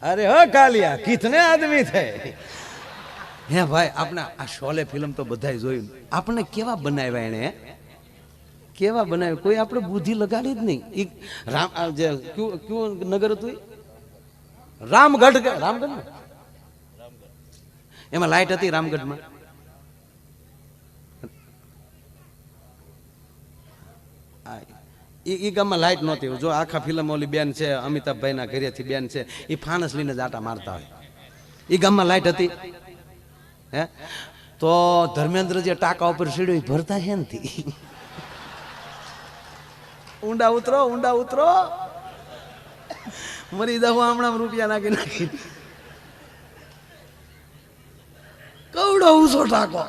अरे हो कालिया कितने आदमी थे હે ભાઈ આપણે આ શોલે ફિલ્મ તો બધાય જોયું આપણે કેવા બનાવ્યા એને કેવા બનાવ્યા કોઈ આપણે બુદ્ધિ લગાડી જ નહીં એક રામ જે ક્યું નગર હતું રામગઢ રામગઢ એમાં લાઈટ હતી રામગઢમાં એ ગામમાં લાઈટ નહોતી જો આખા ફિલ્મ ઓલી બેન છે અમિતાભભાઈના ઘરેથી બેન છે એ ફાનસ લઈને જ આટા મારતા હોય એ ગામમાં લાઈટ હતી હે તો ધર્મેન્દ્ર જે ટાંકા ઉપર સીડ્યો ભરતા છે નથી ઊંડા ઉતરો મરી દઉં હમણાં રૂપિયા નાખી કવડો ઊંચો ટાંકો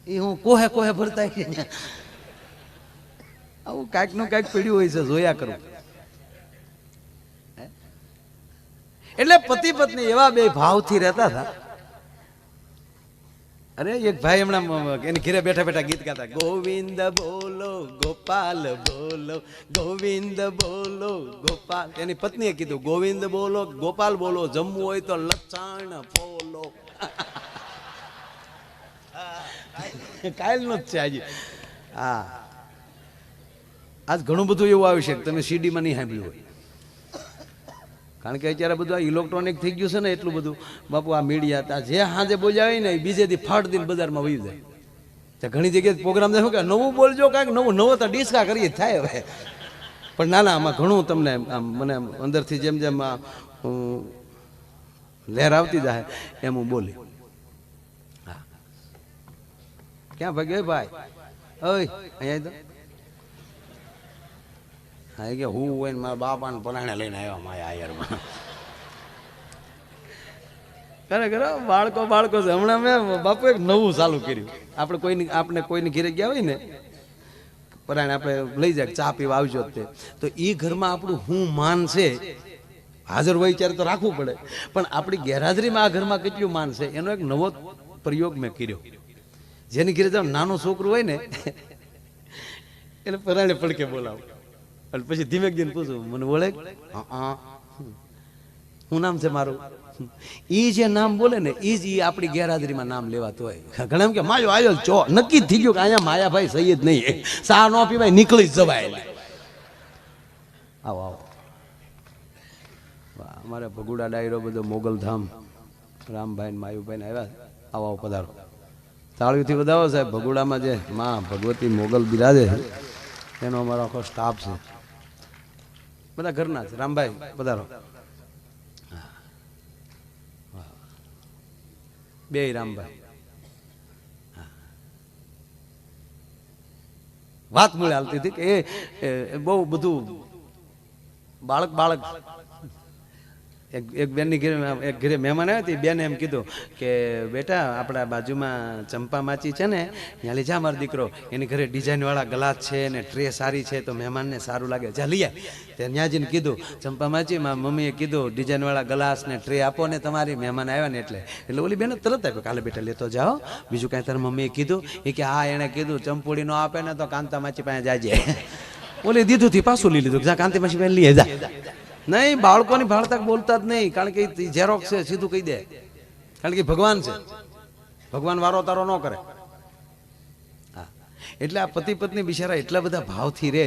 એ હું કોહે ભરતા આવું કાંઈક નું કાંઈક પીડ્યું હોય છે જોયા કરું એટલે પતિ પત્ની એવા બે ભાવથી રહેતા હતા અરે એક ભાઈ હમણાં એની ઘરે બેઠા બેઠા ગીત ગાતા ગોવિંદ બોલો ગોપાલ બોલો ગોવિંદ બોલો ગોપાલ એની પત્નીએ કીધું ગોવિંદ બોલો ગોપાલ બોલો જમવું હોય તો લસણ ફોલો કાયલ નો જ છે આજે હા આજ ઘણું બધું એવું આવ્યું છે તમે સીડીમાં નહીં સાંભળ્યું હોય કારણ કે અત્યારે બધું ઇલેક્ટ્રોનિક થઈ ગયું છે ને એટલું બધું બાપુ આ મીડિયા હતા જે હાજે બોલ્યા હોય ને બીજે દી ફાટ દિન બજારમાં વહી જાય ત્યાં ઘણી જગ્યાએ પ્રોગ્રામ શું કે નવું બોલજો કાંઈક નવો તો ડિસ્કા કરીએ થાય હવે પણ ના આમાં ઘણું તમને મને અંદરથી જેમ જેમ લહેર આવતી જાય એમ હું બોલી હા ક્યાં ભાગ્યો ભાઈ ઓય અહીંયા તો હા કે હું હોય ને મારા બાપાને પરાણે લઈને આવ્યા માયા આયરમાં ખરેખર બાળકો છે હમણાં મેં બાપુ એક નવું ચાલુ કર્યું આપણે કોઈની ઘરે ગયા હોય ને પરાણે આપણે લઈ જાય ચા પીવા આવજો તે તો એ ઘરમાં આપણું હું માન છે હાજર હોય ત્યારે તો રાખવું પડે પણ આપણી ગેરહાજરીમાં આ ઘરમાં કેટલું માન છે એનો એક નવો પ્રયોગ મેં કર્યો જેની ઘરે જાવ નાનું છોકરું હોય ને એને પરાણે પડકે બોલાવો અને પછી ધીમે ધીમે પૂછું મને બોલે શું નામ છે મારું એ જે નામ બોલે ને એ જ આપણી ગેરહાજરીમાં નામ લેવાતું હોય ઘણા એમ કે માયો આવ્યો ચો નક્કી થઈ ગયું કે અહીંયા માયાભાઈ સહી જ નહીં સા ન પીવાય નીકળી જ જવાય આવો અમારે ભગુડા ડાયરો બધો મોગલધામ રામભાઈ ને માયુભાઈ ને આવ્યા આવો પધારો તાળીઓથી વધાવો સાહેબ ભગુડામાં જે માં ભગવતી મોગલ બિરાજે એનો અમારો આખો સ્ટાફ છે બધા ઘરના છે રામભાઈ પધારો બે રામભાઈ વાત મળે હાલતી હતી કે એ બહુ બધું બાળક એક બેનની ઘરે એક ઘરે મહેમાન આવ્યા હતી બેને એમ કીધું કે બેટા આપણા બાજુમાં ચંપા માચી છે ને ત્યાં લઈ જા મારો દીકરો એની ઘરે ડિઝાઇનવાળા ગ્લાસ છે ને ટ્રે સારી છે તો મહેમાનને સારું લાગે જા લઈ આય ત્યાં ન્યાજીને કીધું ચંપા માચી મારા મમ્મીએ કીધું ડિઝાઇનવાળા ગ્લાસ ને ટ્રે આપો ને તમારી મહેમાન આવ્યા ને એટલે ઓલી બેને તરત આપ્યો કાલે બેટા લેતો જાઓ બીજું કાંઈ તારા મમ્મીએ કીધું એ કે હા એણે કીધું ચંપુડી નો આપે ને તો કાંતા માચી પાસે જાજે ઓલી દીધું થી પાછું લઈ લીધું જા કાંતી માચી પાસે લઈએ જા નહીં બાળકોની ભાળતા બોલતા જ નહીં કારણ કે ઝેરોક્સ છે સીધું કહી દે કારણ કે ભગવાન છે ભગવાન વારો તારો ન કરે હા એટલે આ પતિ પત્ની બિચારા એટલા બધા ભાવથી રહે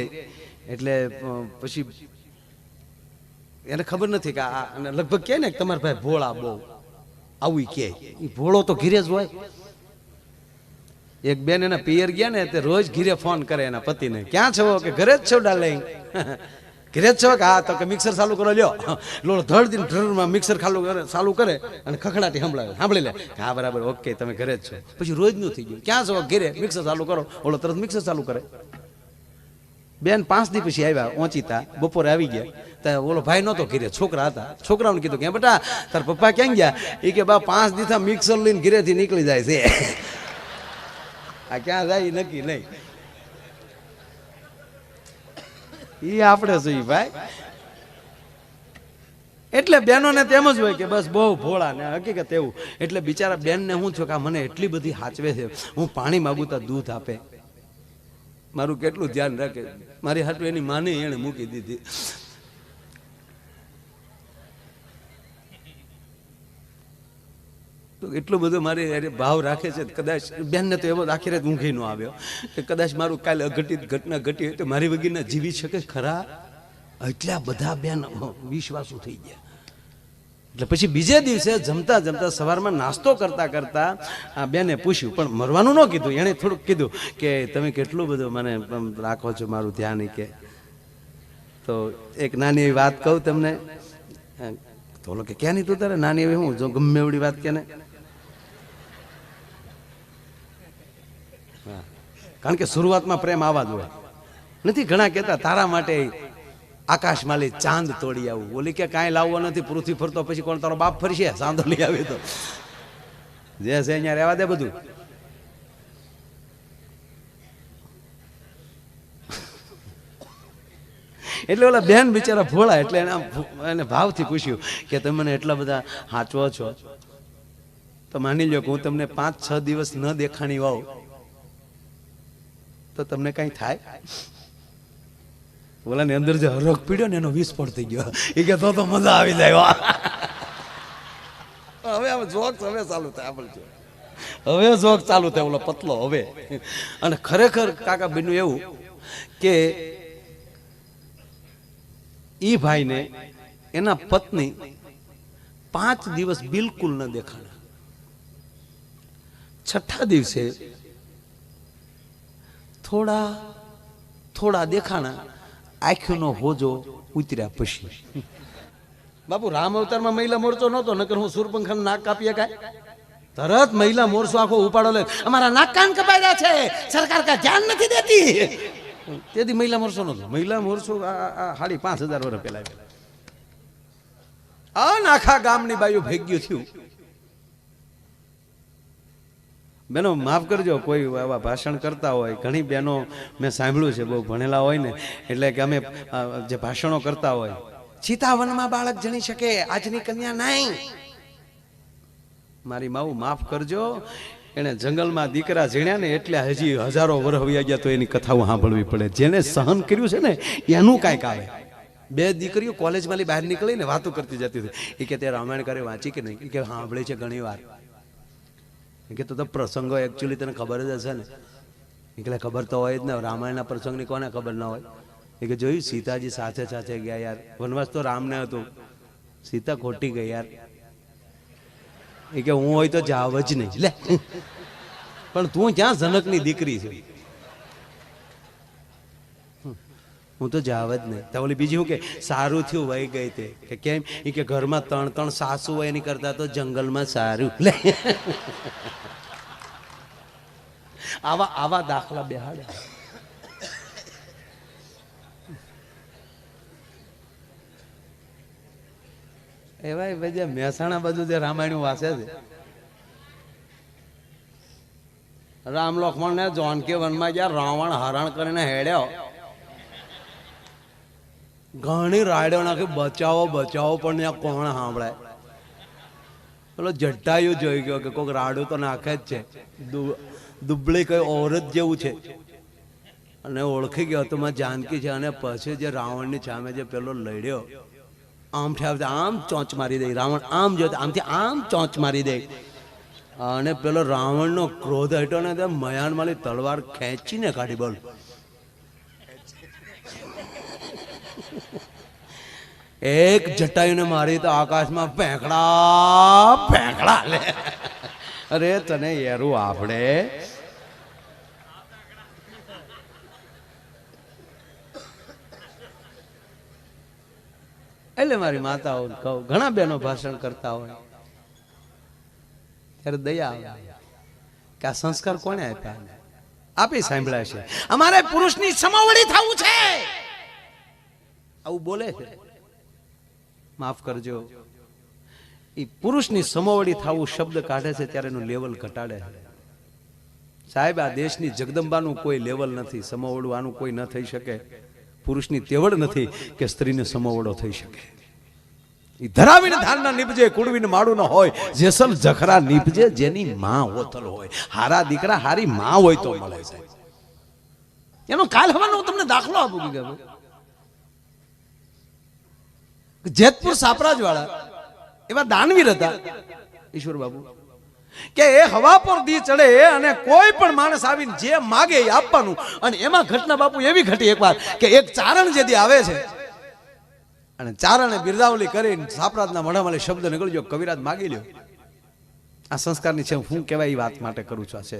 એટલે પછી એને ખબર નથી કે આ લગભગ કે ને તમારા ભાઈ ભોળા બહુ આવું કે ભોળો તો ઘીરે જ હોય એક બેન એના પિયર ગયા ને તે રોજ ઘીરે ફોન કરે એના પતિને ક્યાં છો કે ઘરે જ છો ડાર્લિંગ ઘરે જ છો કે હા તો કે મિક્સર ચાલુ કરો લ્યો લોડ ધડ દિન ડ્રમાં મિક્સર ચાલુ કરે અને ખખડાટી સાંભળી લે હા બરાબર ઓકે તમે ઘરે જ છો પછી રોજનું થઈ ગયું ક્યાં છો ઘરે મિક્સર ચાલુ કરો ઓલો તરત મિક્સર ચાલુ કરે બેન 5 દી પછી આવ્યા ઓચીતા બપોરે આવી ગયા તો ઓલો ભાઈ નહોતો ઘરે છોકરા હતા છોકરાઓને કીધું કે બેટા તાર પપ્પા ક્યાં ગયા એ કે બા 5 દી મિક્સર લઈને ઘરેથી નીકળી જાય છે આ ક્યાં જાય નક્કી નહીં એ આપણે જોઈએ ભાઈ એટલે બહેનોને તેમ જ હોય કે બસ બહુ ભોળા ને હકીકત એવું એટલે બિચારા બેનને હું છું કે મને એટલી બધી હાચવે છે હું પાણી માગું તો દૂધ આપે મારું કેટલું ધ્યાન રાખે. મારી હાટુ એની માને એને મૂકી દીધી. તો એટલું બધું મારી ભાવ રાખે છે. કદાચ બેનને તો એવો આખી રાત ઊંઘી ન આવ્યો કે કદાચ મારું કાલે અઘટિત ઘટના ઘટી હોય તો મારી વગરના જીવી શકે ખરા. એટલા બધા બેન વિશ્વાસુ થઈ ગયા. એટલે પછી બીજે દિવસે જમતા જમતા સવારમાં નાસ્તો કરતા કરતા આ બેને પૂછ્યું, પણ મરવાનું ન કીધું, એણે થોડુંક કીધું કે તમે કેટલું બધું મને રાખો છો, મારું ધ્યાન. કે તો એક નાની એવી વાત કહું તમને. તો ઓલો કે ક્યાં નહીં તું તારે નાની એવી હું જો ગમે એવડી વાત કે ને. કારણ કે શરૂઆતમાં પ્રેમ આવા જ હોય. નથી ઘણા કહેતા તારા માટે આકાશમાં ચાંદ તોડી આવું. ઓલી કે કાંઈ લાવવો નથી, પૃથ્વી ફરતો પછી કોણ તારો બાપ ફરશે ચાંદો લઈ આવે તો. જે છે અહીંયા રહેવા દે બધું. એટલે ઓલા બેન બિચારા ભોળા એટલે એને ભાવથી પૂછ્યું કે તમે મને એટલા બધા હાચવો છો તો માની લો કે હું તમને 5-6 દિવસ ન દેખાણી વાવ તો તમને કઈ થાય? ઓલાની અંદર જે હરખ પીડ્યો ને એનો વિસ્ફોટ થઈ ગયો. એ કે તો મજા આવી જાય. હવે જોક હવે ચાલુ થાય. આપણે હવે જોક ચાલુ થાય. ઓલો પતલો હવે. અને ખરેખર કાકા બન્યું એવું કે ઈ ભાઈને એના પત્ની 5 દિવસ બિલકુલ ન દેખાણા. 6થા દિવસે થોડા દેખાણા. આંખનો હોજો ઉતર્યા પછી. બાપુ રામ અવતારમાં મહિલા મોરચો નહોતો, નકર હું સુરપંખાનું નાક કાપીએ કાંઈ. તરત મહિલા મોરચો આખો ઉપાડો લે, અમારા નાક કાન કપાયા છે, સરકાર કા ધ્યાન નથી દેતી. તેથી મહિલા મોરચો નહોતો. મહિલા મોરચો 5,500 વર્ષ પહેલા આખા ગામની બાયું ભેગ્યું થયું. બેનો માફ કરજો, કોઈ આવા ભાષણ કરતા હોય, ઘણી બહેનો મેં સાંભળ્યું છે બહુ ભણેલા હોય ને, એટલે કે અમે જે ભાષણો કરતા હોય, ચિતાવનમાં બાળક જણી શકે, આજની કન્યા નહીં. મારી માવું માફ કરજો, એને જંગલમાં દીકરા જીણ્યા ને એટલે હજી હજારો વર્ષ વયા ગયા તો એની કથાઓ સાંભળવી પડે. જેને સહન કર્યું છે ને એનું કાંઈક આવે. 2 દીકરીઓ કોલેજમાં બહાર નીકળીને વાતો કરતી જતી હતી. એ કે તે રામાયણ કરે વાંચી કે નહીં? કે સાંભળી છે ઘણી વાર. કે તો પ્રસંગો એકચ્યુઅલી તને ખબર જ હશે ને? એટલે ખબર તો હોય જ ને. રામાયણના પ્રસંગની કોને ખબર ના હોય? એ કે જોયું સીતાજી સાથે સાથે ગયા યાર. વનવાસ તો રામને હતું, સીતા ખોટી ગઈ યાર. એ કે હું હોય તો જાવ જ નહીં. લે પણ તું ક્યાં જનકની દીકરી છે? હું તો જાવ જ નહીં. તો ઓલી બીજી હું કે સારું થયું વહી ગઈ તે. કે કેમ? એ કે ઘરમાં 3 સાસુ હોય એની કરતા તો જંગલમાં સારું. લે આવા દાખલા બેહાડે. એવા બધા મહેસાણા બાજુ જે રામાયણ વાંચે છે, રામ લક્ષ્મણ ને જાનકી વનમાં ગયા, રાવણ હરણ કરીને હેડ્યો, ઘણી રાયડો નાખી બચાવો પણ ત્યાં કોણ સાંભળાય? પેલો જટાયું જોઈ ગયો કે કોઈક રાડું તો નાખે જ છે, દુબળી કઈ ઓરત જેવું છે, અને ઓળખી ગયો તો માં જાનકી છે. અને પછી જે રાવણની સામે જે પેલો લડ્યો, આમ ચોંચ મારી દે. રાવણ આમ જોતો આમથી આમ ચોંચ મારી દે. અને પેલો રાવણનો ક્રોધ હટ્યો ને મયાનમાલી તલવાર ખેંચીને કાઢી. બોલ, એક જટાયુને મારી તો આકાશમાં ફેંકડા લે. અરે તને એરું આપણે એટલે મારી માતાઓ કહું, ઘણા બહેનો ભાષણ કરતા હોય ત્યારે દયા આવે કે આ સંસ્કાર કોને આપ્યા? આપી સાંભળ્યા છે. અમારે પુરુષની સમોવડી થવું છે, આવું બોલે છે. માફ કરજો, એ પુરુષની સમોવડી થવું શબ્દ કાઢે છે ત્યારે એનું લેવલ ઘટાડે છે. સાહેબ, આ દેશની જગદંબાનું કોઈ લેવલ નથી. સમોવડું આનું કોઈ ન થઈ શકે. પુરુષની તેવડ નથી કે સ્ત્રીને સમોવડો થઈ શકે. એ ધરાવીને ધારના નીપજે, કુડવીને માળું ન હોય, જેસલ જખરા નીપજે જેની માં હોતલ હોય. હારા દીકરા હારી માં હોય તો મળે છે. એનો કાલ હવાનો હું તમને દાખલો આપું કે જેતપુર સાપરાજ વાળા એવા દાનવીર હતા ઈશ્વર બાબુ, કે એ હવા પર દી ચડે અને કોઈ પણ માણસ આવીને જે માગે એ આપવાનું. અને એમાં ઘટના બાપુ એવી ઘટી એકવાર કે એક ચારણ જે દી આવે છે અને ચારણે બિરદાવલી કરીને સાપરાજના મોઢામાં શબ્દ નીકળ્યો, કવિરાજ માગી લ્યો. આ સંસ્કારની છે, હું કહેવાય એ વાત માટે કરું છું. આ છે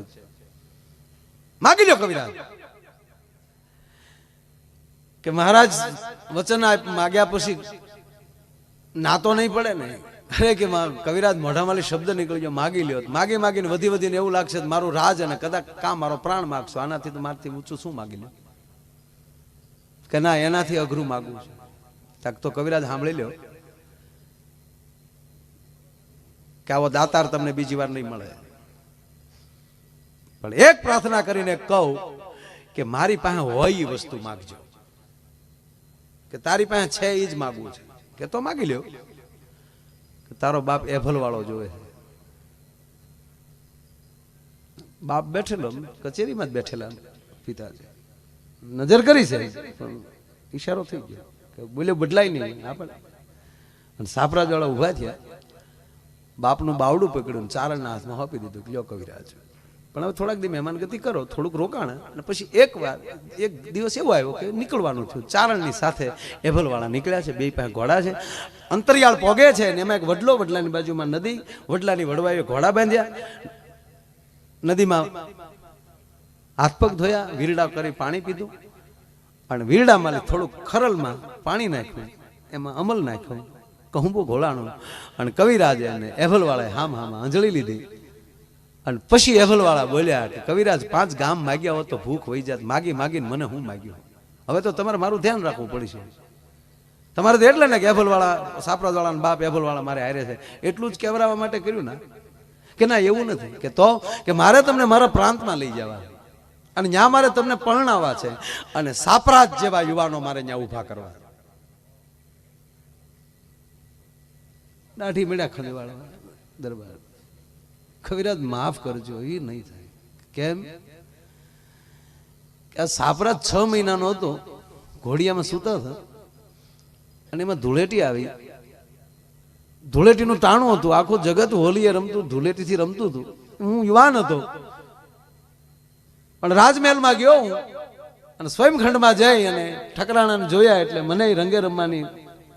માગી લ્યો કવિરાજ. કે મહારાજ વચન માગ્યા પછી ના તો નહીં પડે ને. અરે કે કવિરાજ મોઢામાં શબ્દ નીકળી ગયો, માગી લ્યો. માગી માગીને વધી વધીને એવું લાગશે મારું રાજ અને કદાચ કાં મારો પ્રાણ માગશો. આનાથી તો મારથી ઊંચું શું માગી લ્યો? કે ના, એનાથી અઘરું માગવું છે. તાક તો કવિરાજ સાંભળી લ્યો કે આવો દાતાર તમને બીજી વાર નહીં મળે. પણ એક પ્રાર્થના કરીને કહું કે મારી પાસે હોય એ વસ્તુ માગજો, કે તારી પાસે છે એ જ માગવું છે. કે તો માગી લ્યો. તારો બાપ એભલ વાળો જોવે. બાપ બેઠેલો કચેરીમાં જ બેઠેલા પિતાજી નજર કરી છે, પણ ઈશારો થઈ ગયો કે બોલ્યો બદલાય નહીં આપણે. અને સાપરાજ વાળા ઉભા થયા, બાપનું બાવડું પકડ્યું, ચારણના હાથમાં આપી દીધું, લ્યો કવિરાજ. પણ હવે થોડાક દી મહેમાન ગતિ કરો, થોડુંક રોકાણ. અને પછી એક દિવસ એવો આવ્યો કે નીકળવાનું થયું. ચારણની સાથે એભલવાળા નીકળ્યા છે, બે પાસે ઘોડા છે, અંતરિયાળ પોગે છે. ને એમાં એક વડલો, વડલાની બાજુમાં નદી, વડલાની વડવાએ ઘોડા બાંધ્યા, નદીમાં હાથ પગ ધોયા, વીરડા કરી પાણી પીધું. અને વીરડામાં થોડુંક ખરલમાં પાણી નાખ્યું, એમાં અમલ નાખ્યું, કહુંબો ઘોળાણું. અને કવિરાજે અને એભલવાળાએ હામ અંજળી લીધી. અને પછી એભલવાળા બોલ્યા કે કવિરાજ 5 ગામ માગ્યા હોત તો ભૂખ વહી જાત. માગી માગીને મને હું માગ્યું. હવે તો તમારે મારું ધ્યાન રાખવું પડશે. તમારે તો એટલે ને કે એભલવાળા સાપરાજવાળા બાપ એભલવાળા મારે હારે છે એટલું જ કહેવરાવા માટે કર્યું ને. કે ના, એવું નથી. કે તો કે મારે તમને મારા પ્રાંતમાં લઈ જવા અને ત્યાં મારે તમને પરણાવવા છે અને સાપરાજ જેવા યુવાનો મારે ત્યાં ઊભા કરવા. દાઢી મેળ્યા ખંડવાળા દરબાર. કવિરાજ માફ કરજો, એ નહીં થાય. કેમ કે આ સાપરાજ 6 મહિનાનો હતો, ઘોડિયામાં સૂતા હતા અને એમાં ધૂળેટી આવી. ધૂળેટીનું ટાણું હતું, આખું જગત હોલીએ રમતું, ધૂળેટીથી રમતું હતું. હું યુવાન હતો પણ રાજમહેલમાં ગયો હું અને સ્વયંખંડમાં જઈ અને ઠકરાણાને જોયા એટલે મને રંગે રમવાની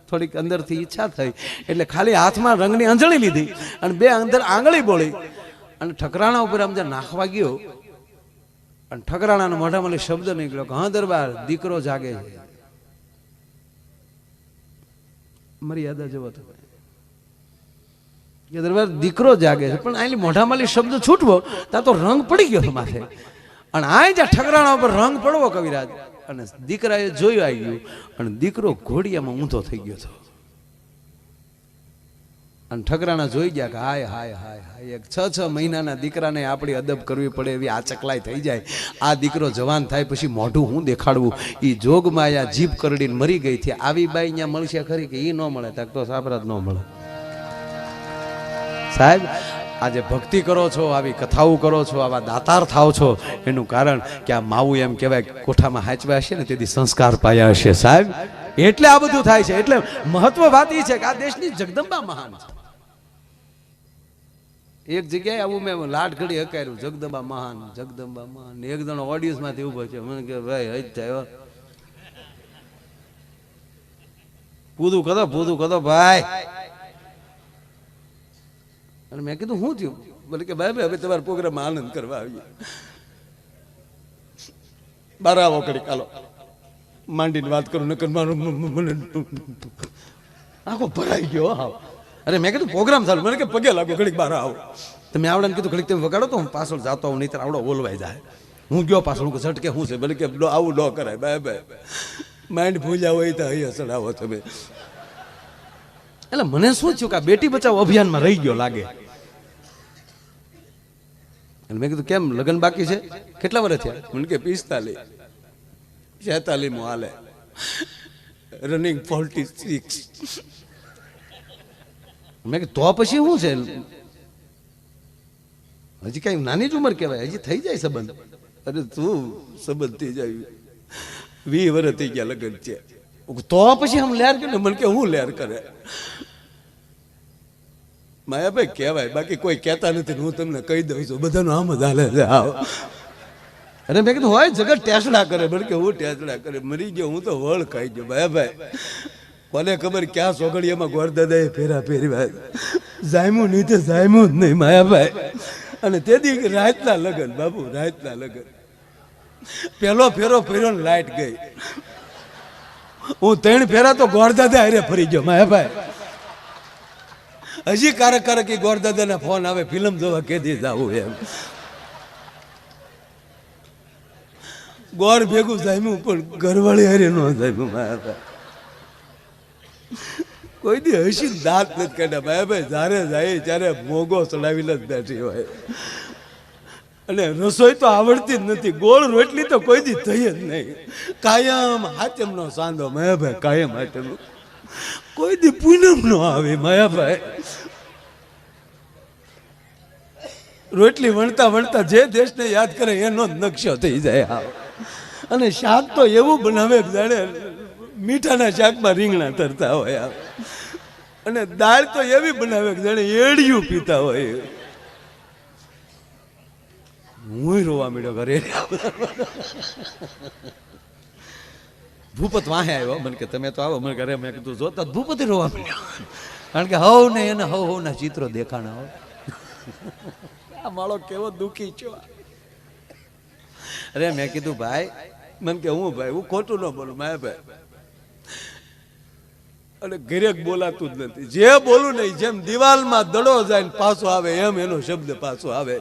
થોડીક અંદરથી ઈચ્છા થઈ. એટલે ખાલી હાથમાં રંગની અંજળી લીધી અને 2 અંદર આંગળી બોળી અને ઠકરાણા ઉપર આમ નાખવા ગયો અને ઠકરાણાના મોઢામાં શબ્દ નીકળ્યો કે હા દરબાર, દીકરો જાગે છે. મર્યાદા જવો તમે કે દરબાર દીકરો જાગે છે. પણ આની મોઢામાં શબ્દ છૂટવો ત્યાં તો રંગ પડી ગયો માથે. અને આ જ્યાં ઠકરાણા ઉપર રંગ પડવો કવિરાજ, અને દીકરાએ જોયું આવી ગયું અને દીકરો ઘોડિયામાં ઊંધો થઈ ગયો હતો. અને ઠકરાણા જોઈ ગયા કે હાય હાય હાય હાય, એક 6 મહિનાના દીકરાને આપણી અદબ કરવી પડે એવી આચકલાઈ થઈ જાય. આ દીકરો જવાન થાય પછી મોઢું હું દેખાડવું? એ જોગમાં આ જીભ કરડીને મરી ગઈ છે. આવી બાઈ અહીંયા મળશે ખરી કે એ ન મળે? તક તો સાપરાજ ન મળે. સાહેબ, આજે ભક્તિ કરો છો, આવી કથાઓ કરો છો, આવા દાતાર થાવ છો, એનું કારણ કે આ માવું એમ કહેવાય કોઠામાં હાચવા હશે ને તેથી સંસ્કાર પાયા હશે. સાહેબ, એટલે આ બધું થાય છે. એટલે મહત્વ વાત એ છે કે આ દેશની જગદંબા મહાન છે. એક જગ્યાએ આવું મેં લાડ ઘડી હકાર્યું, જગદંબા મહાન, જગદંબા મહાન. એક જણો ઓડિયન્સ માંથી ઉભો છે, મને કે ભાઈ હજ થાય પૂદું કદો ભાઈ. અને મેં કીધું શું થયું? બોલે કે ભાઈ હવે તમારા પ્રોગ્રામમાં આનંદ કરવા આવીએ. બાર આવો ઘડી કાલો માંડીને વાત કરું, નકર મારું મને આખો ભરાઈ ગયો. હા, અરે મેં કીધું પ્રોગ્રામ ચાલુ, મને કે પગે લાગો ઘડીક બહાર આવો. તમે આવડે કીધું ઘડીક તમે વગાડો તો હું પાછળ જાતો હું, નહીં આવડો ઓલવાઈ જાય. હું ગયો પાછળ, હું ઝટકે શું છે? બોલે કે આવું ન કરાય બાય બાય, માઇન્ડ ભૂલ્યા હોય તો અહીંયા ચડાવો તમે. એટલે મને શું થયું કે આ બેટી બચાવો અભિયાનમાં રહી ગયો લાગે. અને મેં કીધું કેમ લગ્ન બાકી છે? કેટલા વર્ષ થયા? મને કે 45 46 હાલે, રનિંગ 46. મેં કે તો પછી શું છે? હજી કઈ નાની જ ઉંમર કહેવાય, હજી થઈ જાય સંબંધ. અરે તું સંબંધ થઈ જાય 20 વર્ષ થઈ ગયા લગ્ન છે તો પછી આમ લેર કે મને કે હું લેર કરે માયાભાઈ કહેવાય બાકી કોઈ કહેતા નથી હું તમને કહી દઉં છું બધાનું આમ જ હાલે છે આવ અરે મેં કીધું હોય જગત ટેસડા કરે મને કે હું ટેસડા કરે મરી ગયો હું તો વળ ખાઈ ગયો માયાભાઈ કોને ખબર ક્યાં સોગડીયામાં ગોરદાદાએ ફેરા ફેરવા જાયમું નહીં તો જાયમું જ નહીં માયાભાઈ અને તેથી રાતના લગન બાબુ રાતના લગન પેલો ફેરો ફેર્યો ને લાઈટ ગઈ હું 3 ફેરા તો ગોરદાદા હારે ફરી ગયો માયાભાઈ હજી કારક એ ગોરદાદાના ફોન આવે ફિલ્મ જોવા કેદી જાવું એમ ગોર ભેગું જામ્યું પણ ઘરવાળી હારે ન જામ્યું માયાભાઈ કોઈ દી હસી દાંત નથી કાઢ્યા માયાભાઈ જ્યારે જાય ત્યારે મોગો ચડાવીને જ બેઠી હોય અને રસોઈ તો આવડતી જ નથી ગોળ રોટલી તો કોઈ દી થઈ જ નહીં કાયમ હાચમનો સાંધો માયાભાઈ કાયમ હાચમનો કોઈ દી પૂનમ નો આવે માયાભાઈ રોટલી વણતા વણતા જે દેશને યાદ કરે એનો જ નકશો થઈ જાય અને શાક તો એવું બનાવે જાણે મીઠાના શાકમાં રીંગણા તરતા હોય અને દાળ તો એવી બનાવે જાણે એડિયું પીતા હોય હું રોવા મળ્યો ઘરે ભૂપત વાહે આવ્યો મને કે તમે તો આવો મને ઘરે મેં કીધું જોતા ભૂપત રોવા મળ્યો કારણ કે હવ ને એને હવ ના ચિત્રો દેખાણા હોય આ માળો કેવો દુખી છો અરે મેં કીધું ભાઈ મને કે હું ભાઈ હું ખોટું ન બોલું માયાભાઈ અને ઘરે બોલાતું જ નથી જે બોલું નહીં જેમ દિવાલમાં દડો જાય ને પાછો આવે એમ એનો શબ્દ પાછો આવે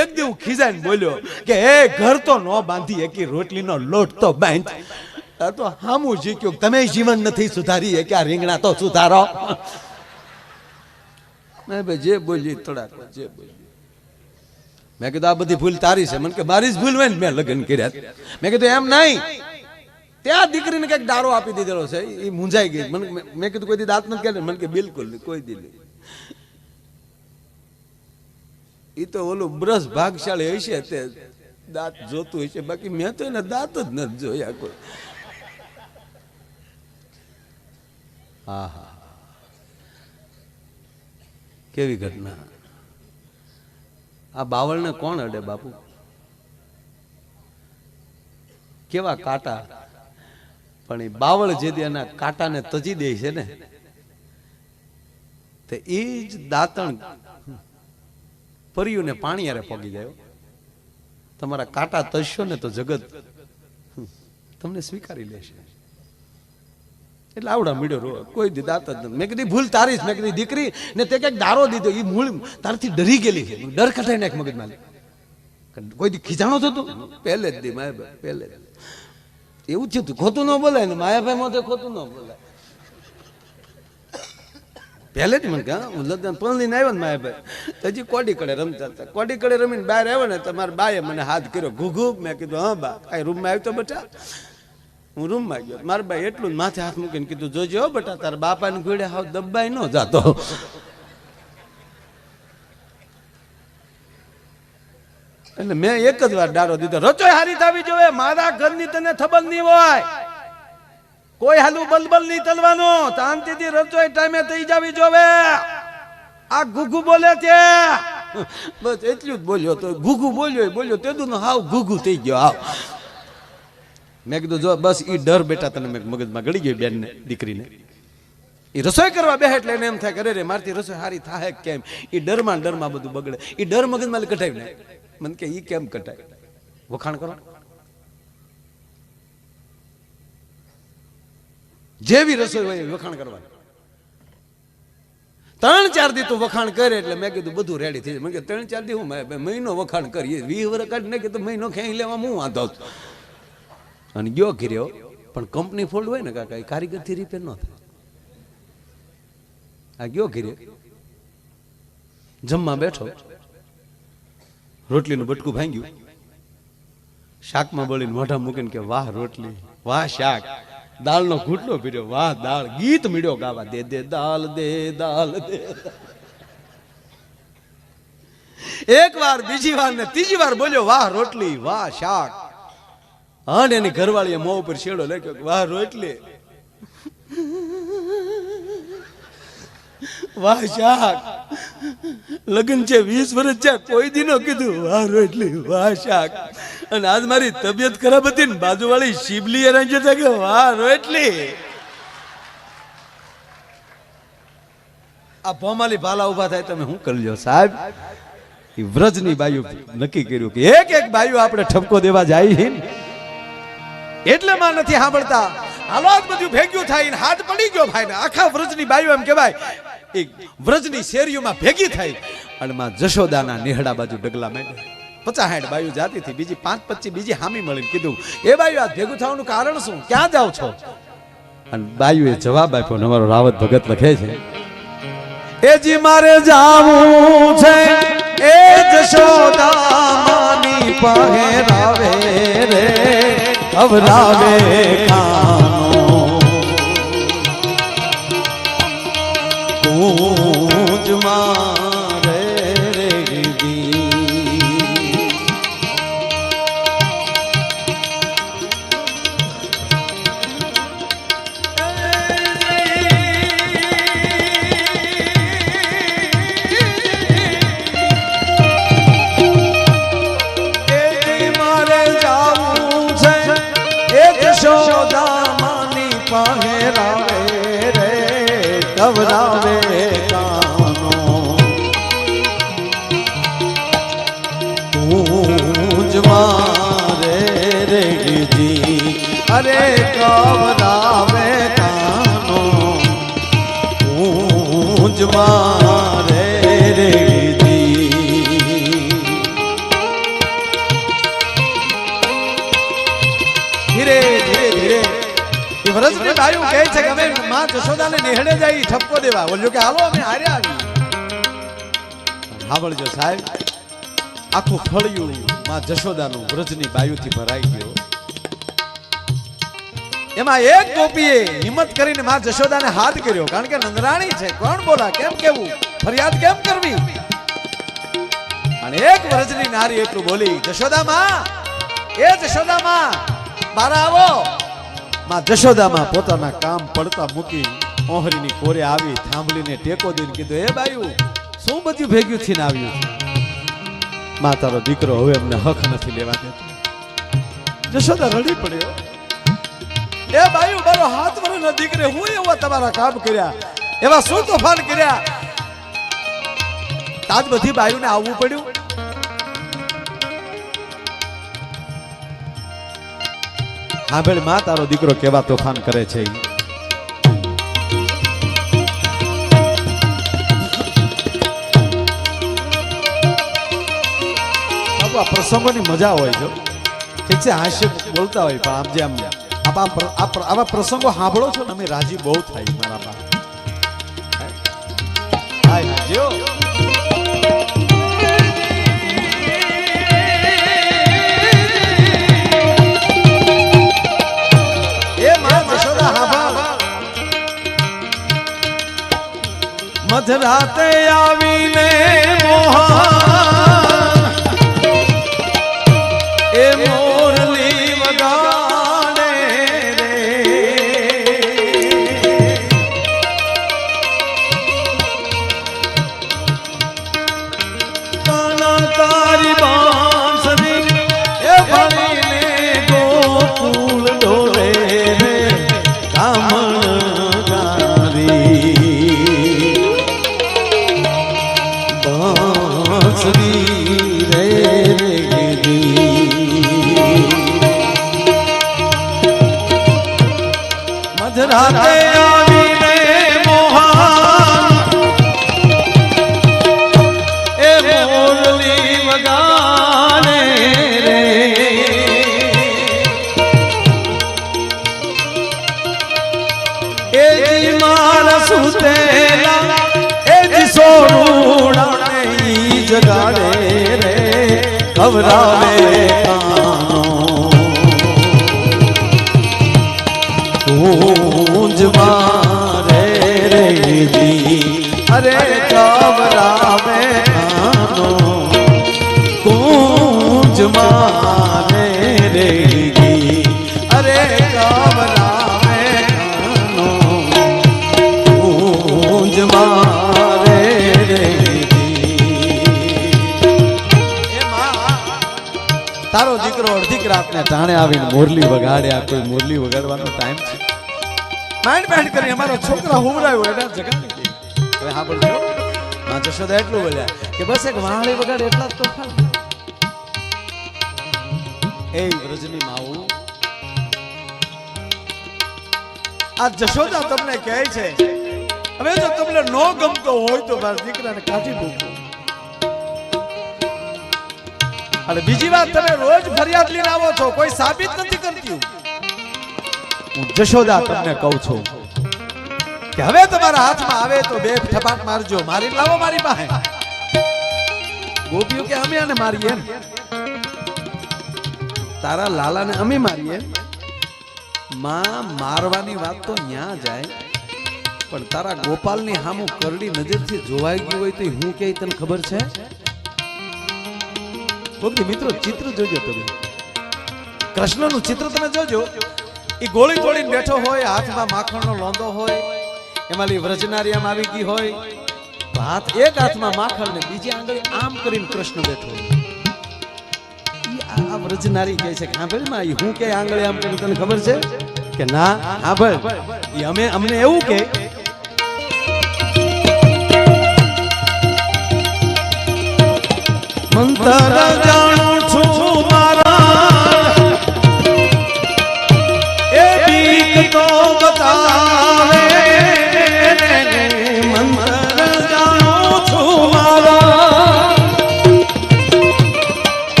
એક દી હું ખીજાઈને બોલ્યો કે હે ઘર તો ન બાંધી એકી રોટલીનો લોટ તો બાંધ આ તો હામું શીખ્યું તમે જીવન નથી સુધારી કે આ રીંગણા તો સુધારો મેં ભાઈ જે બોલી થોડાક જે બોલી મેં કીધું આ બધી ભૂલ તારી છે મને કે મારી જ ભૂલ હોય ને મેં લગ્ન કર્યા મેં કીધું એમ નહીં ત્યાં દીકરીને કઈક દારો આપી દીધેલો છે એ મૂંઝાઈ ગઈ મને મેં કીધું કોઈ દી દાંત નથી કે મને કે બિલકુલ નહીં કોઈ દી નહીં એ તો ઓલું બ્રશ ભાગશાળી હશે તે દાંત જોતું હશે બાકી મેં તો એના દાંત જ નથી જોયા કોઈ હા હા કેવી ઘટના આ બાવળને કોણ અડે બાપુ કેવા કાંટા પણ એ બાવળ જે એના કાંટાને તજી દે છે ને તો એ જ દાંતણ પર્યુંને પાણી યારે પગી જાય તમારા કાંટા તજશો ને તો જગત તમને સ્વીકારી લેશે એટલે આવડા મીડ્યો રો કોઈ દી દાંત જ નથી મેં કીધી ભૂલ તારી જ મેં કીધી દીકરી ને તે ક્યાંક દારો દીધો એ મૂળ તારથી ડરી ગયેલી છે ડર કઢાઈ નાખ મગજમાં કોઈ દી ખીજાણો થતું પહેલે જ દી માયાભાઈ પહેલે જ એવું જ થયું ખોટું ન બોલાય ને માયાભાઈ માં ખોટું ન બોલાય પહેલે જ મને હું લગ્ન પલણીને આવ્યો ને માયાભાઈ હજી કોડી કડે રમતા હતા કોડી કડે રમીને બહાર આવ્યો ને તમારા બાએ મને હાથ કર્યો ઘૂઘુ મેં કીધું હા બા આ રૂમમાં આવ્યો તો બેટા હું રૂમમાં ગયો મારા બાઈ એટલું માથે હાથ મૂકીને કીધું જોજો બેટા તારા બાપાને ઘોડે હાવ દબાઈ ન જાતો એટલે મેં એક જ વાર ડારો દીધો રચોય હારી થવી જોઈએ મારા ઘરની તને ખબર નહીં હોય કોઈ હાલું બલબલ નહીં તલવાનું શાંતિથી રચોય ટાઈમે થઈ જવી જોવે આ ઘૂઘુ બોલે છે બસ એટલું જ બોલ્યો તો ઘૂઘુ બોલ્યો તેદું હાવ ઘૂઘુ થઈ ગયો હાવ મેં કીધું જો બસ ઈ ડર બેટા તને મેં મગજમાં ગળી ગઈ બેન ને દીકરીને એ રસોઈ કરવા બેહે એટલે એને એમ થાય કરે રે મારથી રસોઈ હારી થાય કેમ એ ડરમાં બધું બગડે એ ડર મગજમાં કઢાવી નાખે મને કે ઈ કેમ કટાય વખાણ કરો જેવી રસોઈ હોય વખાણ કરવાની 3-4 દી તું વખાણ કરે એટલે મેં કીધું બધું રેડી થઈ જાય મેં કે 3-4 દી હું મહિનો વખાણ કરીએ 20 વર્ષ કાઢી નાખે તો મહિનો ખેંચી લેવા હું વાંધો અને ગયો ઘીર્યો પણ કંપની ફોલ્ડ હોય ને કાકા એ કારીગરથી રિપેર ન થાય આ ગયો ઘીરે જમવા બેઠો રોટલીનું બટકું ભાંગ્યું શાકમાં બળીને મોઢા મૂકીને કે વાહ રોટલી વાહ શાક દાળનો ઘૂંટલો પીર્યો વાહ દાળ ગીત મીડ્યો ગાવા દે દે દાલ દે દાલ દે એક વાર બીજી વાર ને ત્રીજી વાર બોલ્યો વાહ રોટલી વાહ શાક અને એની ઘરવાળીએ મોં ઉપર શેડો લખ્યો કે વાહ રોટલી, વાહ શાક, લગ્ન છે 20 વર્ષ છે કોઈ દી નો કીધું વાહ રોટલી વાહ શાક. અને આજ મારી તબિયત ખરાબ હતી ને બાજુવાળી શિબલી એ રાંજ્યો હતા કે વાહ રોટલી. આ ભોમાલી ભાલા ઉભા થાય તમે શું કરજો સાહેબ? એ વ્રજની બાયુ નક્કી કર્યું કે એક એક બાયુ આપણે ઠપકો દેવા જાય એટલે માં નથી સાંભળતા. હાલો આજ બધું ભેગ્યું થાય ને હાથ પડી ગયો ભાઈ ને આખા વ્રજની બાયુ એમ કહેવાય એક વ્રજની શેરીઓમાં ભેગી થઈ અને માં જશોદાના નેહડા બાજુ ડગલા માંડ્યા. 50-60 બાયુ જાતી હતી, બીજી 5-25 બીજી હામી મળીને કીધું એ બાયુ આ ભેગું થવાનું કારણ શું, ક્યાં જાવ છો? અને બાયુએ જવાબ આપ્યો, અમારો રાવત ભગત લખે છે એ જી મારે જાવું છે એ જશોદા માની પહેરાવે રે અવરાવે કાનો કૂંજ મારે રે દી. કવરાવે કાનો કૂંજ મારે રેજી, અરે કવરાવે કાનો કૂંજ મારે રેજી. ધીરે ધીરે ધીરે વ્રજની બાયુ કહે છે કે અમે માં જશોદાને નેહડે જાય ઠપકો દેવા, બોલ્યો કે હાલો અમે હારે આવી. સાંભળજો સાહેબ, આખું ફળિયું માં જશોદાનું વ્રજની બાયુથી ભરાઈ ગયો. એમાં એક ગોપીએ હિંમત કરીને માં જશોદાને હાથ કર્યો, કારણ કે નંદરાણી છે, કોણ બોલા, કેમ કેવું, ફરિયાદ કેમ કરવી. અને એક વ્રજની નારી એટલું બોલી, જશોદા માં, એ જશોદા માં બહાર આવો. માં જશોદામાં પોતાના કામ પડતા મૂકી ઓહરીની કોરે આવી, થાંભલીને ટેકો દઈને કીધું એ બાયુ શું બધું ભેગ્યું થઈને આવ્યું? માં તારો દીકરો હવે અમને હક નથી લેવા દેતો. જશોદા રડી પડ્યો, એ બાયુ મારો હાથ વરનો દીકરે હું એવા તમારા કામ કર્યા, એવા શું તોફાન કર્યા? તાજ બધી બાયુને આવવું પડ્યું. હા ભાઈ માં તારો દીકરો કેવા તોફાન કરે છે. આ પ્રસંગોની મજા હોય છે, ઠીક છે, હાસ્ય બોલતા હોય, પણ આમ જે આવા પ્રસંગો સાંભળો છો ને અમે રાજી બહુ થાય મારા બા. મધરાતે આવીને મોહન એ મોરલી વગાડે રે, કાના તારી બાંસરી એ ભણીને ગોકુળ ઢોળે રે કામણ ગારી. મધરાતે આવીને મોહન એ મોરલી વગાડે રે, એ જી મારા સુતેલા એ જી સોરુડાને ઈ જગાડે રે ખવરાવે કાનો કૂંજ મારે રેજી, અરે ખવરાવે કાનો કૂંજ મારે રેજી. તારો દીકરો અડધી રાતને ટાણે આવીને મોરલી વગાડ્યા. કોઈ મોરલી વગાડવાનો ટાઈમ છે? માઇન્ડ બેન્ડ કરી અમારો છોકરા હુમરાયો એને જગાડી દે. હવે હા બોલજો માં જશોદા એટલું બોલ્યા કે બસ એક વાહળી વગાડે એટલા જ તો થાય. એ વ્રજની માવું આ જશોદા તમને કહે છે હવે જો તમને નો ગમતો હોય તો મારા દીકરાને કાઢી મૂકો. અને બીજી વાત તમે રોજ ફરિયાદ લઈને આવો છો કોઈ સાબિત નથી કરતી. હું જશોદા તમને કહું છું કે હવે તમારા હાથમાં આવે તો બે ઠપાટ મારજો, મારી લાવો મારી પાસે. ગોપીઓ કે અમે આને મારીએ એમ? તારા લાલાને અમે મારીએ? માં મારવાની વાત તો ન્યા જાય પણ તારા ગોપાલની સામું કરડી નજરથી જોવાઈ ગયું હોય તો હું કે તને ખબર છે? ઓકે મિત્રો ચિત્ર જોજો તમે, કૃષ્ણનું ચિત્ર તમે જોજો. એ ગોળી તોડીને બેઠો હોય, હાથમાં માખણનો લોંદો હોય, એમાં વ્રજનારી આમ આવી ગઈ હોય, હાથ એક હાથમાં માખણ ને બીજી આંગળી આમ કરીને કૃષ્ણ બેઠો હોય. આ વ્રજનારી કહે છે કે હા ભાઈ માં હું કે આંગળી આમ કરીને તને ખબર છે કે ના? હા ભાઈ અમે અમને એવું કે મંતર જાણું છું મારા એ બીક તો બતાવે. મંતર જાણું છું મારા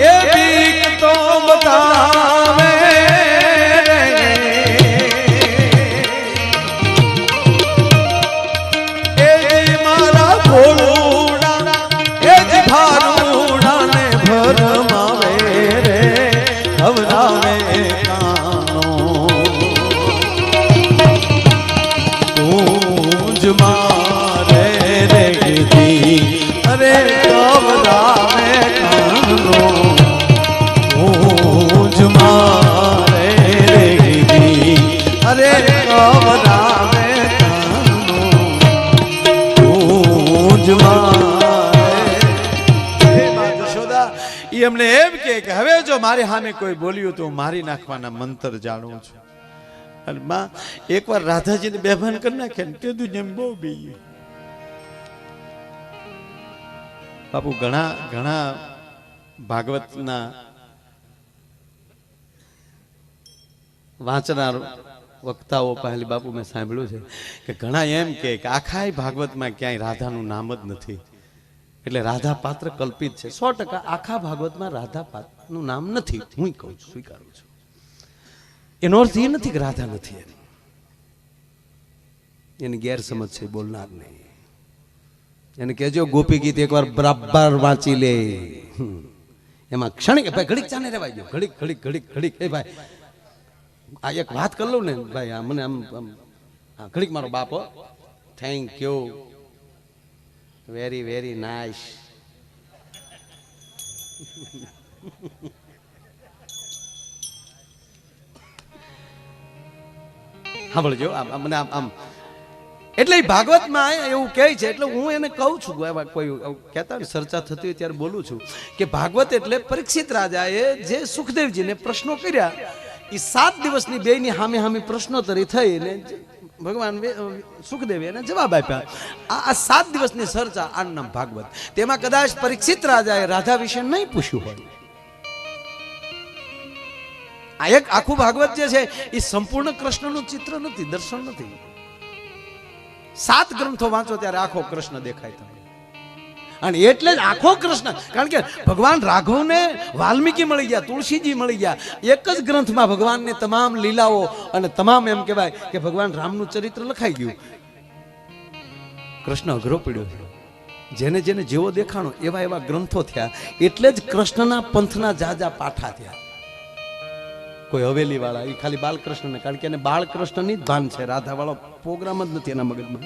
એ બીક તો બતાવે. એ મારા ભોળુડા એ જ ભારુડા ને ભરમાવે રે ખવડાવે કાનો. તું જ મારે રે દી અરે ખવડાવે કાનો. તું જ મારે રે દી અરે ખવડાવે એમને એમ કે હવે જો મારી સામે કોઈ બોલ્યું તો મારી નાખવાના મંતર જાણું છું. અને માં એકવાર રાધાજીને બેભાન કરી નાખે ને તે દુનિયા બહુ બી બાપુ ઘણા ઘણા ભાગવતના વાંચનાર વક્તાઓ પહેલી બાપુ મેં સાંભળ્યું છે કે ઘણા એમ કે આખા ભાગવતમાં ક્યાંય રાધાનું નામ જ નથી એટલે રાધા પાત્ર કલ્પિત છે. 100% આખા ભાગવતમાં રાધા પાત્રનું નામ નથી. હું કહું છું, સ્વીકારું છું. એનો અર્થ એ નથી કે રાધા નથી, એની ગેરસમજ છે બોલનાર નહીં. એને કહેજો ગોપી ગીત એકવાર બરાબર વાંચી લે. એમાં ક્ષણિક ભાઈ ઘડીક ચાને રેવાય ગયો, ઘડીક ઘડીક ઘડીક ઘડીક એ ભાઈ આ એક વાત કરી લઉં ને ભાઈ આ મને આમ ઘડીક મારો બાપો thank you very very nice. સાંભળજો મને આમ એટલે ભાગવતમાં એવું કહે છે એટલે હું એને કહું છું કોઈ કહેતા ચર્ચા થતી હોય ત્યારે બોલું છું કે ભાગવત એટલે પરીક્ષિત રાજાએ જે સુખદેવજીને પ્રશ્નો કર્યા એ 7 દિવસની બેયની સામે સામે પ્રશ્નોત્તરી થઈ ને ભગવાન સુખદેવે એને જવાબ આપ્યા. આ 7 દિવસની ચર્ચા આનું નામ ભાગવત. તેમાં કદાચ પરીક્ષિત રાજાએ રાધા વિશે નહીં પૂછ્યું હોય. આ એક આખું ભાગવત જે છે એ સંપૂર્ણ કૃષ્ણનું ચિત્ર નથી, દર્શન નથી. 7 ગ્રંથો વાંચો ત્યારે આખો કૃષ્ણ દેખાય તમને. અને એટલે જ આખો કૃષ્ણ, કારણ કે ભગવાન રાઘવને વાલ્મીકી મળી ગયા, તુલસીજી મળી ગયા. એક જ ગ્રંથમાં ભગવાનની તમામ લીલાઓ અને તમામ એમ કહેવાય કે ભગવાન રામનું ચરિત્ર લખાઈ ગયું. કૃષ્ણ અઘરો પડ્યો છે. જેને જેને જેવો દેખાણો એવા એવા ગ્રંથો થયા. એટલે જ કૃષ્ણના પંથના જાજા પાઠા થયા. કોઈ હવેલી વાળા એ ખાલી બાલકૃષ્ણને, કારણ કે એને બાળકૃષ્ણની જ ભાન છે, રાધા વાળો પ્રોગ્રામ જ નથી એના મગજમાં.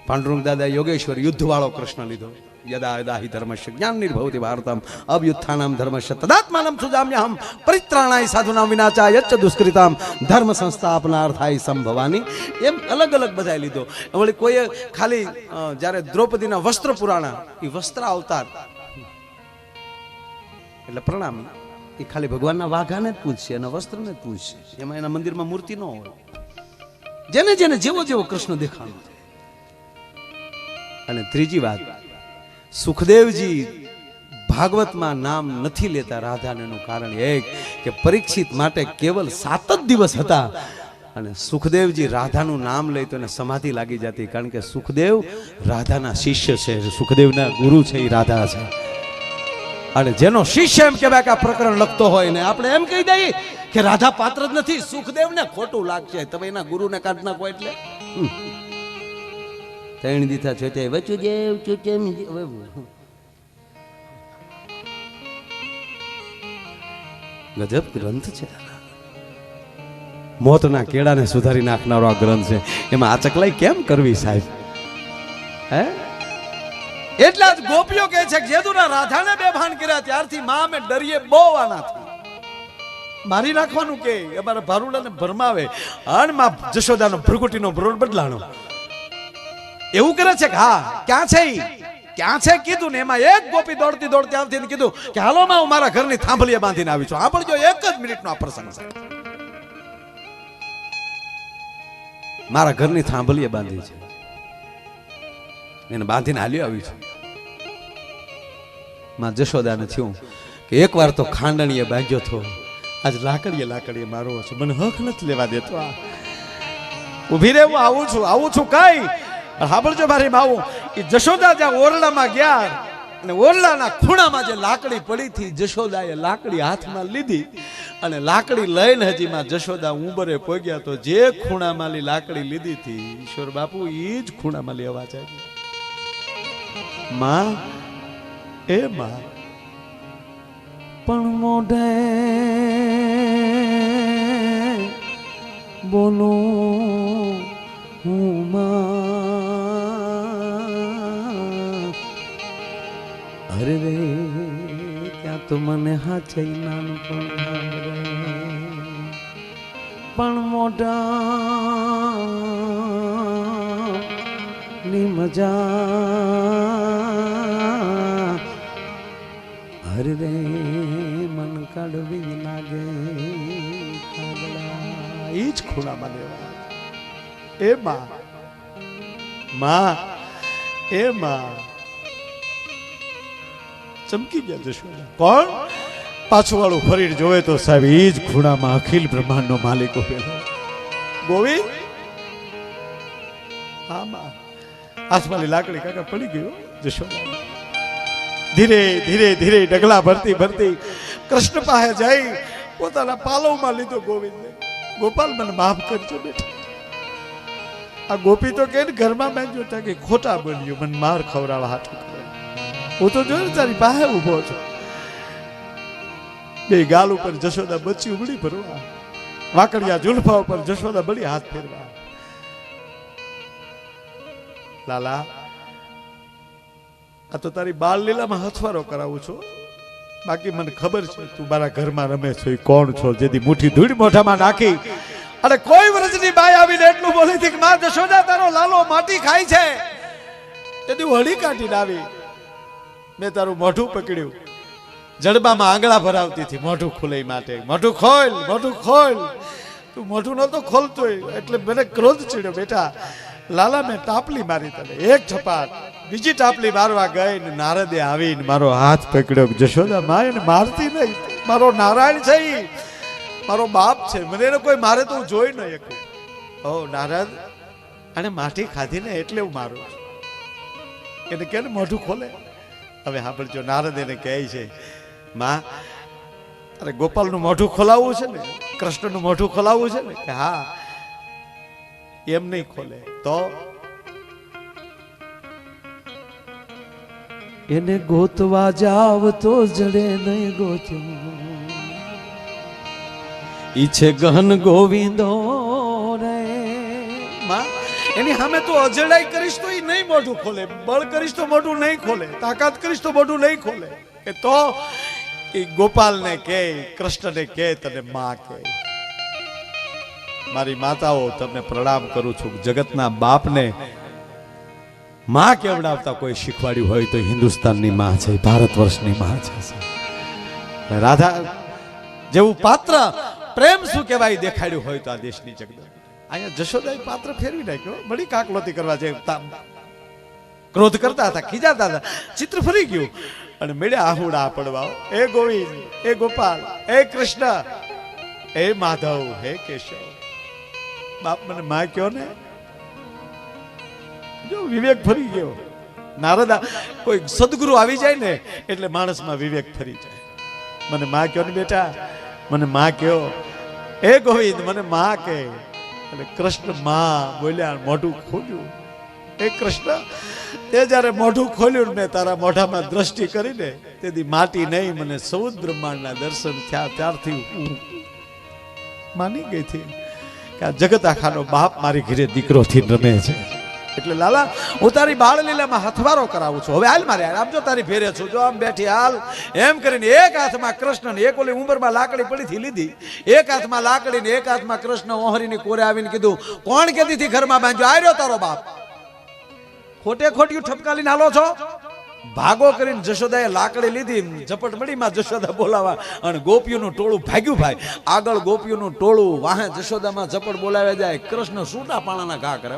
પાંડુરંગ દાદા યોગેશ્વર યુદ્ધ વાળો કૃષ્ણ લીધો. યદા યદા હિ ધર્મસ્ય જ્ઞાનનિર્ભવતિ ભારતમ અવ્યુત્થાનમ ધર્મસ્ય તદાત્માનમ સુજામ્યહમ પરિત્રાણાય સાધુનામ વિનાચાય યચ્ચ દુષ્કૃતામ ધર્મ સંસ્થાપનાર્થાય સંભવાની. એમ અલગ અલગ બધાય લીધો. વળી કોઈએ ખાલી જ્યારે દ્રૌપદીના વસ્ત્ર પુરાણા એ વસ્ત્ર અવતાર એટલે પ્રણામ એ ખાલી ભગવાનના વાઘાને જ પૂછશે અને વસ્ત્રને જ પૂછશે. એમાં એના મંદિરમાં મૂર્તિ ન હોય. જેને જેને જેવો જેવો કૃષ્ણ દેખાણો. અને ત્રીજી વાત, સુખદેવજી ભાગવતમાં નામ નથી લેતા રાધાનું કારણ એક કે પરીક્ષિત માટે કેવલ 7 જ દિવસ હતા અને સુખદેવજી રાધાનું નામ લઈ તો એને સમાધિ લાગી જતી. કારણ કે સુખદેવ રાધાના શિષ્ય છે, સુખદેવના ગુરુ છે એ રાધા છે. અને જેનો શિષ્ય એમ કહેવાય કે આ પ્રકરણ લખતો હોય ને આપણે એમ કહી દઈએ કે રાધા પાત્ર જ નથી, સુખદેવને ખોટું લાગશે. તમે એના ગુરુને કાઢ નાખો એટલે ત્રણ દીથા છોટે વચુદેવ છોટે ગજબ ગ્રંથ છે. મોતના કેળાને સુધારી નાખનારો આ ગ્રંથ છે. એમાં આ ચકલાઈ કેમ કરવી સાહેબ? હે એટલા જ ગોપીઓ કહે છે કે જેદુના રાધાને બેભાન કર્યા ત્યારથી માં અમે ડરીએ બહુ આનાથી. મારી નાખવાનું કે અમારા ભારુડાને ભરમાવે અને માં જશોદાનો ભૃગુટીનો ભ્રોડ બદલાણો એવું કરે છે કે હા ક્યાં છે ઈ ક્યાં છે કીધું ને એમાં એક ગોપી દોડતી દોડતી આવતી કીધું કે હાલો માં હું મારા ઘરની થાંભલીએ બાંધીને આવી છું. આ પણ જો 1 જ મિનિટનો આ પ્રસંગ છે. મારા ઘરની થાંભલીએ બાંધી છે એને બાંધીને હાલ્યો આવી છું. માં જશોદાને થયું કે એકવાર તો ખાંડણીએ બાંધ્યો હતો, આજ લાકડીએ મારો છે, મને હક નથી લેવા દેતો. આ ઊભી રે, હું આવું છું કઈ સાંભળજો મારી માવું. એ જશોદા જ્યાં ઓરડામાં ગયા અને ઓરડાના ખૂણામાં જે લાકડી પડી હતી જશોદાએ લાકડી હાથમાં લીધી અને લાકડી લઈને હજી માં જશોદા ઉંબરે પહોંચ્યા તો જે ખૂણામાં લાકડી લીધી હતી ઈશ્વર બાપુ એ જ ખૂણામાં લેવા જાય. માં એ માં પણ મોઢે બોલો હું માં. અરે રે ત્યાં તો મને હાચઈ નાનપણ પણ મોઢા ની મજા હરે રે મન કાઢવી લાગે એ જ ખૂણામાં લેવા. એ માં એ માં ચમકી ગયા જશોદા. કોણ પાછું વાળું ફરી જોવે તો સાહેબ એ જ ખૂણામાં અખિલ બ્રહ્માંડનો માલિક ઉભેલો ગોવિંદ. હા માં આસમાની લાકડી કાકા પડી ગયો જશોદા. ધીરે ધીરે ધીરે ડગલા ભરતી કૃષ્ણ પાસે જઈ પોતાના પાલવમાં લીધો ગોવિંદને. ગોપાલ મને માફ કરજો બેટા. આ ગોપી તો કે ઘરમાં બેઠો હતા કે ખોટા બન્યું મને માર ખવડાવવા હાથ કરે. હું તો જોયું તારી પાસે ઉભો છું. બે ગાલ ઉપર જશોદા બચ્ચી ઉબડી ભરવા, વાકડિયા ઝુલફા ઉપર જશોદા બળી હાથ ફેરવા. લાલા આ તો તારી બાળ લીલામાં હથવારો કરાવું છું. બાકી મને ખબર છે તું મારા ઘરમાં રમે છો. કોણ છો? જેથી મુઠ્ઠી ધૂળ મોઢામાં નાખી અને કોઈ વ્રજની બાઈ આવીને એટલું બોલી હતી કે માં જશોદા તારો લાલો માટી ખાય છે. તેથી હળી કાઢીને આવી મેં તારું મોઢું પકડ્યું, જડબામાં આંગળા ભરાવતી હતી મોઢું ખુલે માટે. મોઢું ખોલ. તું મોઢું નતો ખોલતો એટલે મને ક્રોધ ચડ્યો બેટા. લાલા મેં ટાપલી મારી તને એક છપાટ, બીજી ટાપલી મારવા ગઈ ને નારદે આવીને મારો હાથ પકડ્યો. જશોદા માં એને મારતી નહીં, મારો નારાયણ છે, મારો બાપ છે, મને એને કોઈ મારે તો હું જોઈ ન શકું. ઓ નારદ અને માટી ખાધી ને એટલે હું મારું એને કે મોઢું ખોલે. હવે સાંભળજો નારદ એને કહે છે માં અરે ગોપાલનું મોઢું ખોલાવવું છે ને, કૃષ્ણનું મોઢું ખોલાવવું છે ને કે હા. એમ નહીં ખોલે તો એને ગોતવા જાવ તો જડે નહીં ગોત્યું ઈચ્છે ગહન ગોવિંદો રે. માં એની સામે તું અજડાઈ કરીશ તો એ નહીં મોઢું ખોલે, બળ કરીશ તો મોઢું નહીં ખોલે, તાકાત કરીશ તો મોઢું નહીં ખોલે. કે તો એ ગોપાલને કે, કૃષ્ણને કે, તને માં કે. મારી માતાઓ તમને પ્રણામ કરું છું. જગતના બાપને માં કેવડાવતા કોઈ શીખવાડ્યું હોય તો હિન્દુસ્તાનની માં છે, ભારત વર્ષની માં છે. રાધા જેવું પાત્ર પ્રેમ શું કહેવાય દેખાડ્યું હોય તો આ દેશની જગત. અહીંયા જશોદાએ પાત્ર ફેરવી નાખ્યો, બડી કાકલોતી કરવા છે, ક્રોધ કરતા હતા, ખીજાતા હતા, ચિત્ર ફરી ગયું અને મેળ્યા આહુડા પડવાઓ. એ ગોવિંદ, એ ગોપાલ, એ કૃષ્ણ, એ માધવ, હે કેશવ. બાપ મને માં કયો ને. જો વિવેક ફરી ગયો. નારદા કોઈ સદગુરુ આવી જાય ને એટલે માણસમાં વિવેક ફરી જાય. મને માં કયો ને બેટા, મને માં કયો. એ ગોવિંદ મને માં કે. એટલે કૃષ્ણ માં બોલ્યા, મોઢું ખોલ્યું. એ કૃષ્ણ, તે જયારે મોઢું ખોલ્યું ને તારા મોઢામાં દ્રષ્ટિ કરીને તેથી માટી નહીં મને સૌદ બ્રહ્માંડના દર્શન થયા. ત્યારથી હું માની ગઈ હતી કે આ જગત આખાનો બાપ મારી ઘરે દીકરોથી રમે છે. એટલે લાલા હું તારી બાળ લીલામાં હથવારો કરાવું છું. હવે હાલ મારે આમ જો તારી ફેરે છું, જો આમ બેઠી હાલ. એમ કરીને એક હાથમાં કૃષ્ણ ને એક ઓલી ઉંબરમાં લાકડી પડીથી લીધી. એક હાથમાં લાકડી ને એક હાથમાં કૃષ્ણ ઓહરીની કોરે આવીને કીધું, કોણ કેતીથી ઘરમાં બાંધ્યો? આર્યો તારો બાપ. ખોટે ખોટિયું ઠપકાલીને હાલો છો. ભાગો કરીને જશોદાએ લાકડી લીધી, ઝપટમડીમાં જશોદા બોલાવા અને ગોપીઓનું ટોળું ભાગ્યું. ભાઈ આગળ ગોપીઓનું ટોળું, વાહે જશોદામાં ઝપટ બોલાવ્યા જાય. કૃષ્ણ સૂટા પાણાના ઘા કરે.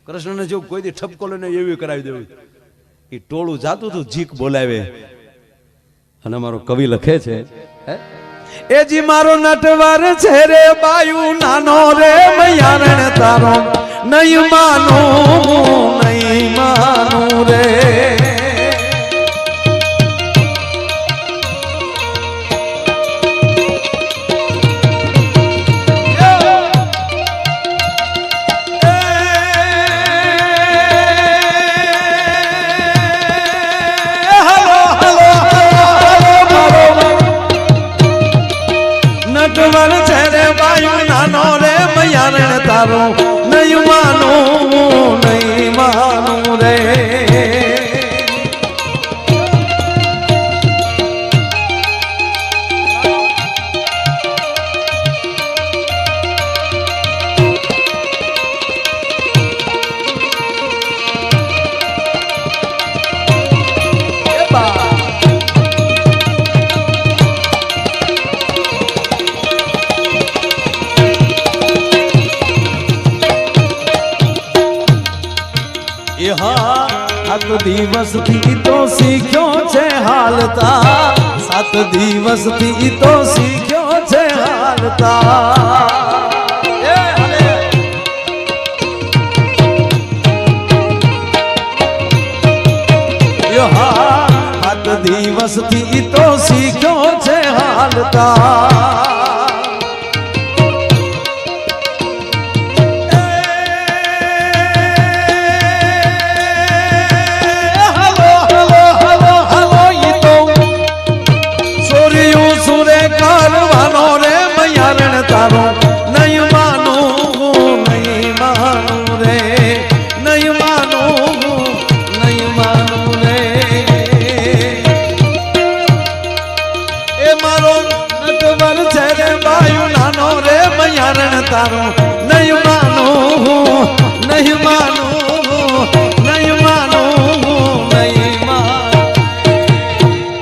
કૃષ્ણને જો કોઈ દી ઠપકો લઈને એવી કરાવી દેવી. એ ટોળું જાતું હતું, જીક બોલાવે. અને અમારો કવિ લખે છે, એ જી મારો નટવર છે રે બાયુ નાનો રે મયારણ તારો નહીં માનું રે. તારો નહીં માનું રે. સાત દિવસથી તો શીખ્યો છે હાલતા, 7 દિવસથી તો શીખ્યો છે હાલતા. 7 દિવસથી તો શીખ્યો છે હાલતા. તારો નહીં માનું રે, નહીં માનું રે. એ મારો નટવર છે રે બાયુ નાનો રે મયારણ તારો નહીં માનું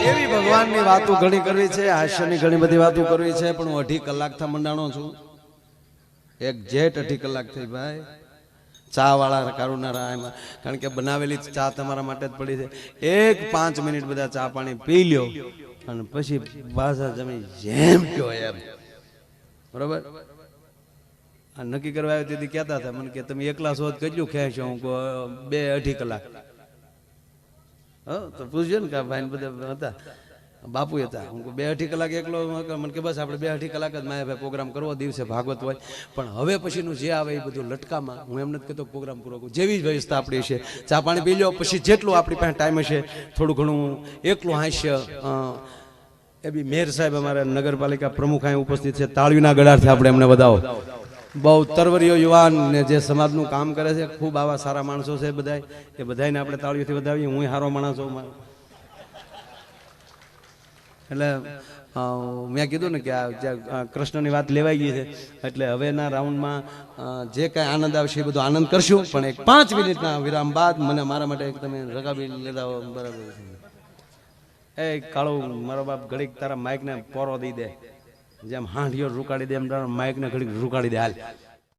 એવી ભગવાનની વાતો ઘણી કરવી છે, હાસ્યની ઘણી બધી વાતો કરવી છે, પણ હું 2.5 કલાકથી મંડાણો છું. એક જેટ 2.5 કલાક થઈ ભાઈ. ચા વાળા કારુનારા એમાં, કારણ કે બનાવેલી ચા તમારા માટે જ પડી છે. 5 મિનિટ બધા ચા પાણી પી લ્યો અને પછી બાસા જમી જેમ કયો એમ. બરોબર. આ નક્કી કરવા આવ્યો તેથી કહેતા હતા મને કે તમે એકલા છો કેટલું ખેંચો? હું 2-2.5 કલાક. તો પૂછજો ને કે ભાઈ બધા હતા, બાપુ હતા. હું 2-2.5 કલાક એકલો. મને કે બસ આપણે 2-2.5 કલાક જ માયા પ્રોગ્રામ કરવો, દિવસે ભાગવત હોય. પણ હવે પછીનું જે આવે એ બધું લટકામાં હું એમ નથી કહેતો પ્રોગ્રામ પૂરો કરું. જેવી જ વ્યવસ્થા આપણી છે, ચા પાણી પી લો, પછી જેટલું આપણી પાસે ટાઈમ હશે થોડું ઘણું એકલું હાસ્ય. એ બી મેયર સાહેબ અમારા નગરપાલિકા પ્રમુખ અહીં ઉપસ્થિત છે, તાળીના ગળાથી આપણે એમને વધાવો. બહુ તરવરીયો યુવાન ને જે સમાજનું કામ કરે છે, ખૂબ આવા સારા માણસો છે બધા, એ બધાને આપણે તાળીઓથી વધાવીએ. હું સારો માણસ છું. એટલે મેં કીધું ને કે આ કૃષ્ણની વાત લેવાઈ ગઈ છે, એટલે હવેના રાઉન્ડમાં જે કાંઈ આનંદ આવશે એ બધો આનંદ કરશું, પણ એક 5 મિનિટના વિરામ બાદ મને મારા માટે એક તમે રગાવી લેતા હો બરાબર. એ કાળું મારો બાપ ઘડીક તારા માઇકને પોરો દઈ દે, જેમ હાંડિયો રૂકાડી દે એમ તારા માઇકને ઘડીક રૂકાડી દે. હાલ